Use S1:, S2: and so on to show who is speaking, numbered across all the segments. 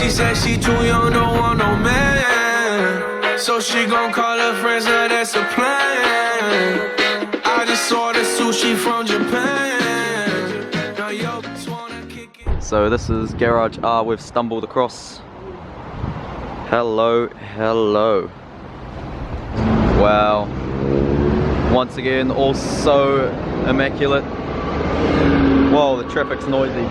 S1: She said she too young, don't want no man. So she gon' call her friends, now that's a plan. I just saw the sushi from Japan. Now yo, just wanna kick it.
S2: So this is Garage R we've stumbled across. Hello, hello. Wow. Once again, all so immaculate. Whoa, the traffic's noisy.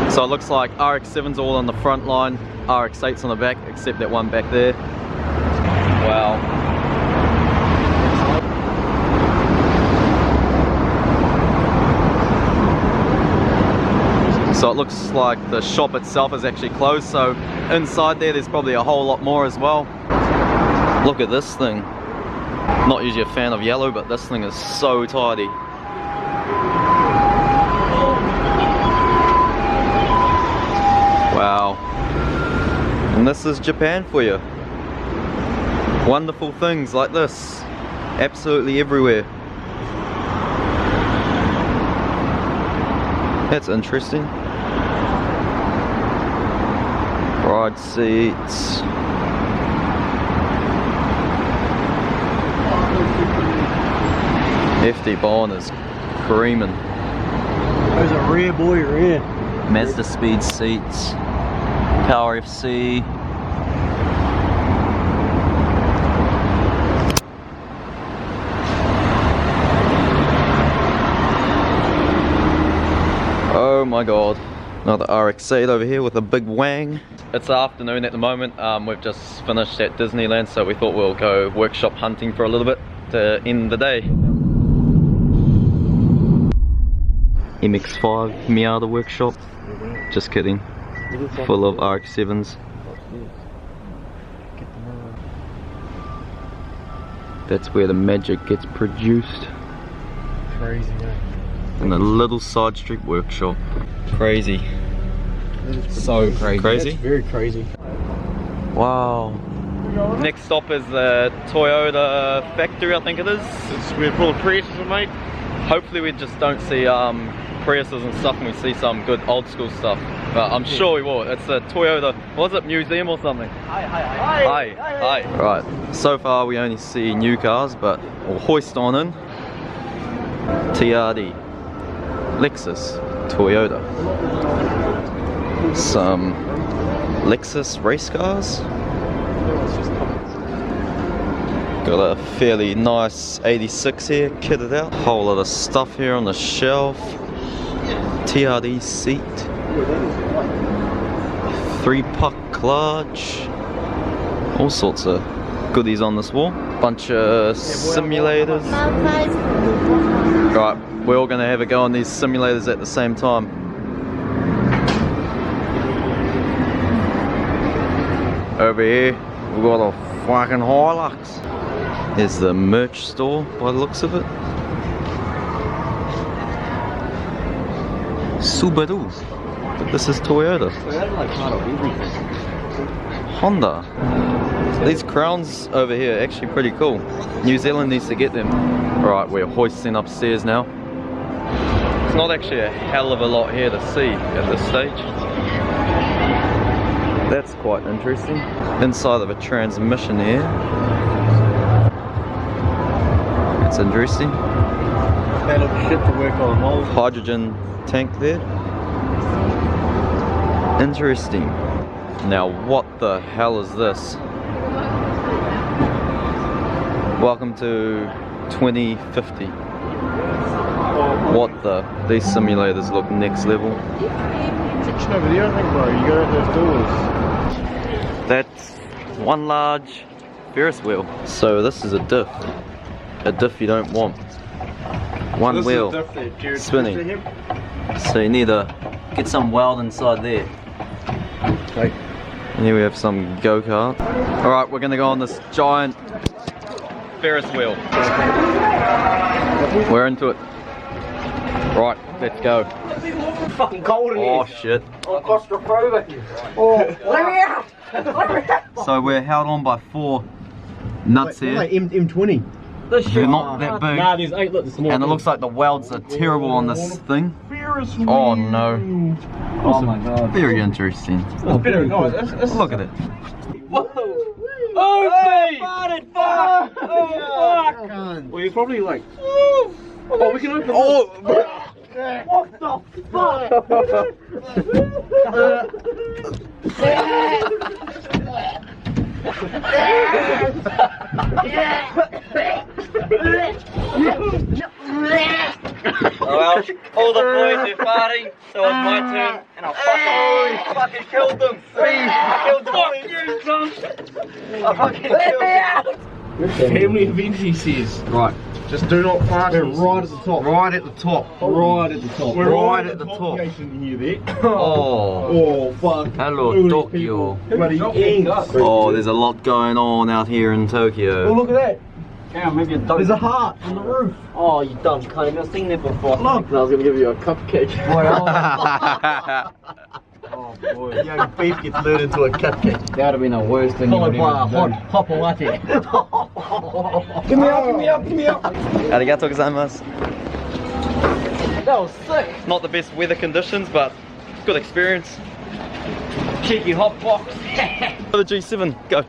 S2: So it looks like RX-7's all on the front line, RX-8's on the back, except that one back there. Wow. So it looks like the shop itself is actually closed, so inside there's probably a whole lot more as well. Look at this thing. Not usually a fan of yellow, but this thing is so tidy. Wow. And this is Japan for you. Wonderful things like this. Absolutely everywhere. That's interesting. Ride seats. FD Bond is creaming.
S3: There's a rear boy, rear.
S2: Mazda Speed seats. Power FC. Oh my god. Another RX-8 over here with a big wang. It's afternoon at the moment. We've just finished at Disneyland, so we thought we'll go workshop hunting for a little bit to end the day. MX-5 Miata workshop. Just kidding. Full of RX-7s. That's where the magic gets produced.
S3: Crazy, man.
S2: In a little side street workshop. Crazy. So crazy.
S3: That's very crazy.
S2: Wow. Next stop is the Toyota factory, I think it is.
S3: It's where full of Priuses, mate.
S2: Hopefully we just don't see Priuses and stuff, and we see some good old school stuff. But I'm sure we will. It's a Toyota, what was it, museum or something? Hi. Right, so far we only see new cars, but we'll hoist on in. TRD, Lexus, Toyota. Some Lexus race cars. Got a fairly nice 86 here, kitted out. Whole lot of stuff here on the shelf. TRD seat. 3-puck clutch. All sorts of goodies on this wall. Bunch of simulators. Right, we're all gonna have a go on these simulators at the same time. Over here, we've got a fucking Hilux. Here's the merch store by the looks of it. Subaru. But this is Toyota. Honda. These crowns over here are actually pretty cool. New Zealand needs to get them. Right, we're hoisting upstairs now. It's not actually a hell of a lot here to see at this stage. That's quite interesting. Inside of a transmission here. That's interesting.
S3: That looks shit to work on mold.
S2: Hydrogen tank there. Interesting. Now what the hell is this? Welcome to 2050. What the? These simulators look next level.
S3: Kitchen over there, I think, bro. You got those doors.
S2: That's one large Ferris wheel. So this is a diff. A diff you don't want. One wheel spinning. So you need to get some weld inside there.
S3: Okay.
S2: And here we have some go-kart. Alright, we're gonna go on this giant Ferris wheel. We're into it. Right, let's go.
S3: Fucking cold in here.
S2: Oh shit.
S3: Oh, claustrophobic. Oh, let me out! Let me out!
S2: So we're held on by 4 nuts here.
S3: Like M20.
S2: They're not that big.
S3: Nah, there's 8. Look, there's more.
S2: And it looks like the welds are terrible on this thing. Oh no. Oh my god. Very interesting.
S3: Look
S2: at it.
S4: Oh, hey! Fuck! Oh, fuck!
S3: Well, you're probably like.
S4: Oh, we can open What the
S2: Well, all the boys are farting, so it's my turn, and I'll fucking killed them. I killed the boys. I fucking killed them.
S3: Family event, he says.
S2: Right.
S3: Just do not fart.
S4: We're right at the top.
S2: Right at the top.
S4: Right at the top.
S3: We're
S2: right at the top.
S3: You can hear that.
S2: Oh.
S3: Oh, fuck.
S2: Hello,
S3: All these
S2: Tokyo.
S3: people. Bloody ants.
S2: Oh, there's a lot going on out here in
S3: Oh,
S2: Tokyo.
S3: look at that.
S4: Yeah, maybe a dog.
S3: There's a heart on the roof.
S4: Oh, you dumb cunt. I've never seen that before.
S3: Look.
S4: I was going to give you a cupcake.
S3: Oh, boy. Young beef gets lured into a cupcake.
S4: That would have been the worst thing you would ever do. Hot latte.
S3: Give me up, give me up, give me up.
S2: Arigato gozaimasu.
S4: That was sick.
S2: Not the best weather conditions, but good experience.
S4: Cheeky hot box.
S2: The G7, go.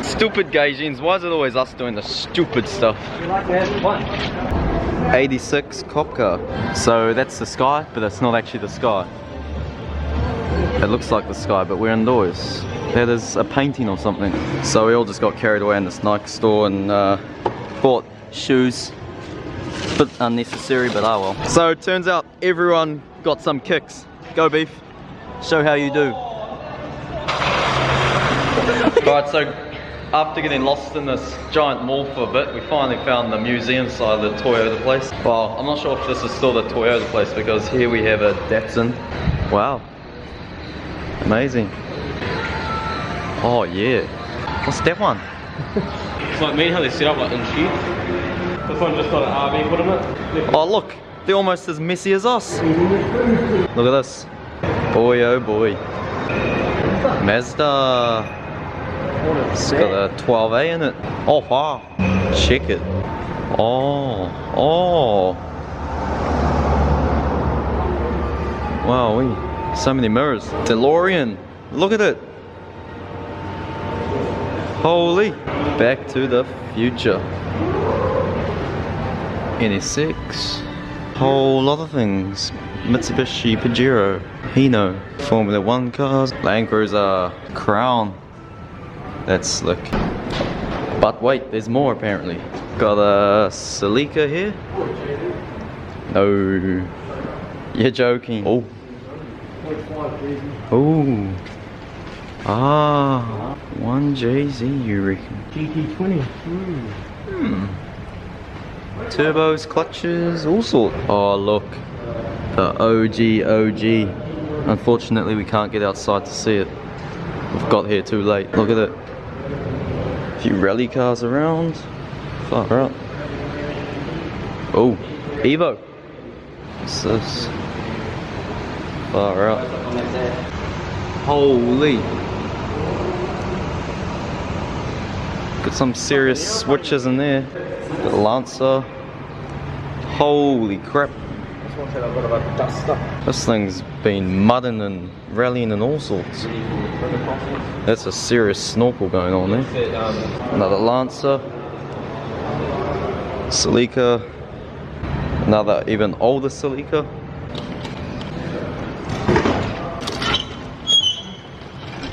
S2: Stupid Gaijins, why is it always us doing the stupid stuff?
S4: We like to have fun.
S2: 86 cop car. So that's the sky, but that's not actually the sky. It looks like the sky, but we're indoors. That is a painting or something. So we all just got carried away in this Nike store and bought shoes. Bit unnecessary, but oh well. So it turns out everyone got some kicks. Go Beef, show how you do. Right, so after getting lost in this giant mall for a bit, we finally found the museum side of the Toyota place. Well, I'm not sure if this is still the Toyota place because here we have a Datsun. Wow. Amazing. Oh yeah. What's that one?
S4: It's like me how they set up like in sheets. This one just got an RV put in it.
S2: Oh look, they're almost as messy as us. Look at this. Boy oh boy. Mazda. It's got a 12A in it. Oh wow. Check it. Oh. Oh. Wow, so many mirrors. DeLorean. Look at it. Holy. Back to the Future. NSX. Whole lot of things. Mitsubishi Pajero. Hino. Formula 1 cars. Land Cruiser. Crown. That's slick. But wait, there's more apparently. Got a Celica here. No. You're joking. Oh. Oh. Ah. 1JZ you reckon?
S3: GT20.
S2: Turbos, clutches, all sorts. Oh look. The OG. Unfortunately we can't get outside to see it. We've got here too late. Look at it. A few rally cars around. Far out. Oh, Evo. What's this? Far out. Holy. Got some serious switches in there. Got a Lancer. Holy crap. This thing's been mudding and rallying and all sorts. That's a serious snorkel going on there. Another Lancer. Celica. Another even older Celica.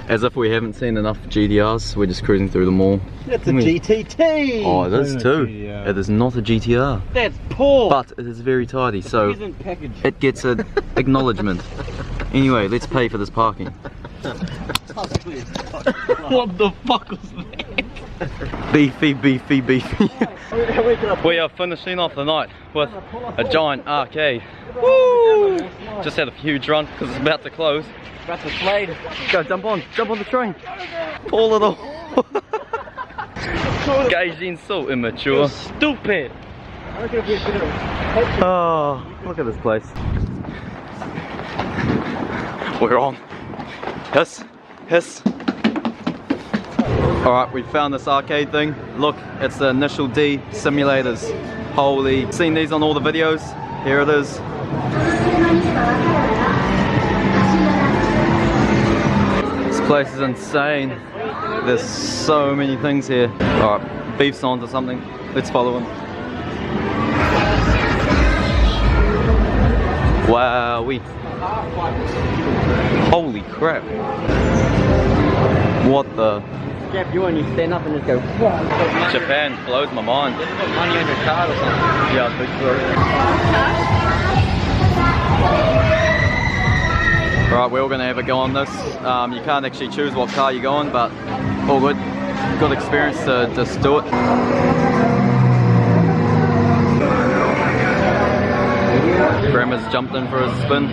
S2: As if we haven't seen enough GTRs, we're just cruising through the mall.
S3: That's a GTT.
S2: Oh, it is too.
S3: GTR.
S2: It is not a GTR.
S4: That's poor.
S2: But it is very tidy, so
S4: Present package.
S2: it gets an acknowledgement. Anyway, let's pay for this parking.
S4: What the fuck was that?
S2: Beefy. We are finishing off the night with a giant arcade. Woo! Just had a few drunk because it's about to close.
S4: About to slide.
S2: Go, jump on the train. Pull it all. Gaijin so immature.
S4: Stupid.
S2: Oh, look at this place. We're on. Yes. Alright, we found this arcade thing. Look, it's the Initial D simulators. Holy, seen these on all the videos. Here it is. This place is insane. There's so many things here. Alright, beef signs or something. Let's follow them. Wowee. Holy crap. What the?
S5: Jap you and you stand up and just go, whoa.
S2: Japan blows my mind.
S5: Just put money on your card or something.
S2: Yeah, big story. Right, we're all gonna have a go on this. You can't actually choose what car you go on, but all good. Good experience to just do it. Grandma's jumped in for a spin.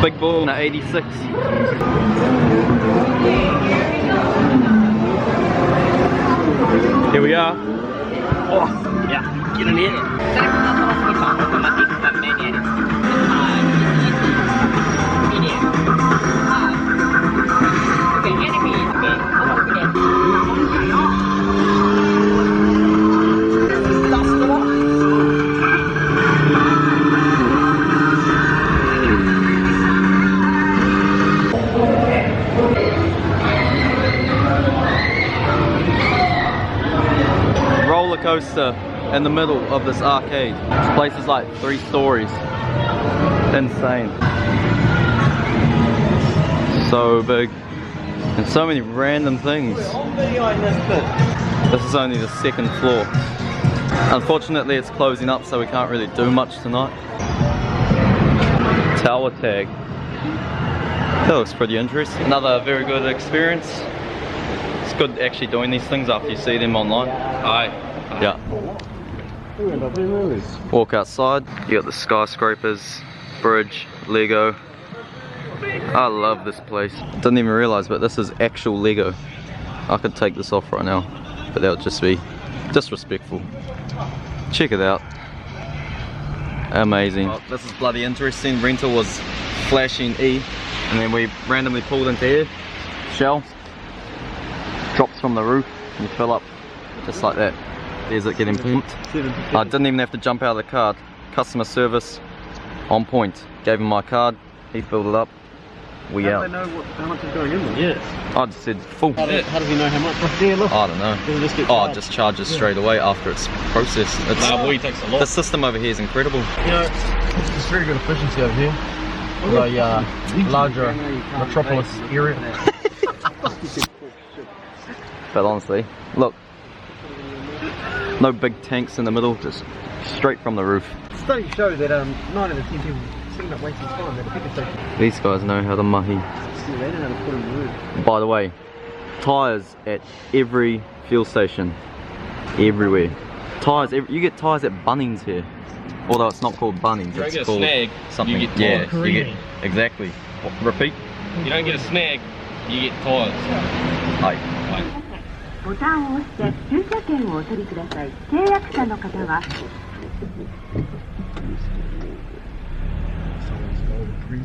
S2: Big ball in an 86. Here we are.
S5: Oh, ja, get in here.
S2: Roller coaster in the middle of this arcade. This place is like 3 stories. Insane. So big. And so many random things. This is only the 2nd floor. Unfortunately it's closing up, so we can't really do much tonight. Tower tag. That looks pretty interesting. Another very good experience. It's good actually doing these things after you see them online.
S4: Aye.
S2: Yeah. Walk outside, you got the skyscrapers, bridge, Lego. I love this place. Didn't even realise, but this is actual Lego. I could take this off right now, but that would just be disrespectful. Check it out. Amazing. Oh, this is bloody interesting. Rental was flashing E, and then we randomly pulled into here. Shell drops from the roof and you fill up just like that. There's it getting pumped. I didn't even have to jump out of the car. Customer service on point. Gave him my card, he filled it up. We out.
S3: How do they know how much is going in there?
S5: Yes.
S2: I just said full.
S5: How does he know how much? Yeah, look.
S2: I don't know.
S5: Does it just get
S2: Oh, it
S5: charged?
S2: just charges straight away after it's processed. It's,
S4: Nah, boy, it takes a lot.
S2: the system over here is incredible.
S3: You know, it's very good efficiency over here. For a larger metropolis area.
S2: But honestly, look. No big tanks in the middle, just straight from the roof.
S5: Studies show that 9 out of 10 people end up wasting time at a pickup station.
S2: These guys know how to mahi.
S5: Yeah, they don't know how to put in the roof.
S2: By the way, tyres at every fuel station. Everywhere. Tyres, you get tyres at Bunnings here. Although it's not called Bunnings,
S4: You don't
S2: it's
S4: get a
S2: called
S4: snag,
S2: something.
S4: you get
S2: yeah,
S4: tyres.
S2: you get, exactly. Repeat.
S4: You don't get a snag, you get tyres.
S2: Like,
S6: ボタンを押して駐車券をお取りください。契約者の方は
S3: Someone's golden trees.